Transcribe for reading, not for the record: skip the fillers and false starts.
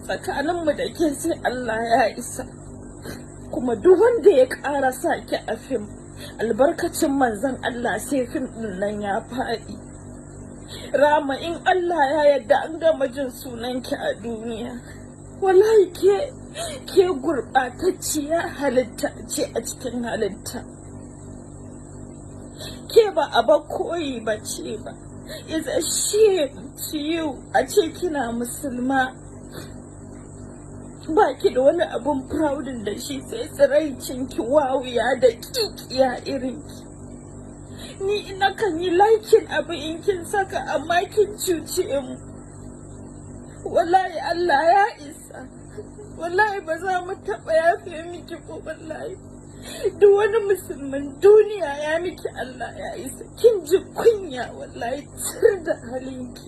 tsakaninmu da ke sai Allah ya isa. Kuma duk wanda ya ƙara sa ki a fim, albarkacin manzon Allah sai fim ɗin nan ya faɗi. Rama, in Allah ya yarda an gama jin sunanki a duniya. Wallahi ke gurɓatacciyar halitta ce a cikin halitta. Ke ba a ba koyi ba ce ba. It's a shame to you a ce kina musulma. Ba ki da wani abun proudin da shi sai tsiraicin ki wawuya da kikiya irin ki. Ni ina kan yi laikin abu in kin saka amma kin cuce mu. Wallahi Allah ya isa. Wallahi ba za mu taɓa yafe miki ko wallahi. Duk wani musulmin duniya ya miki Allah ya isa. Kin ji kunya wallahi tsir da halinki.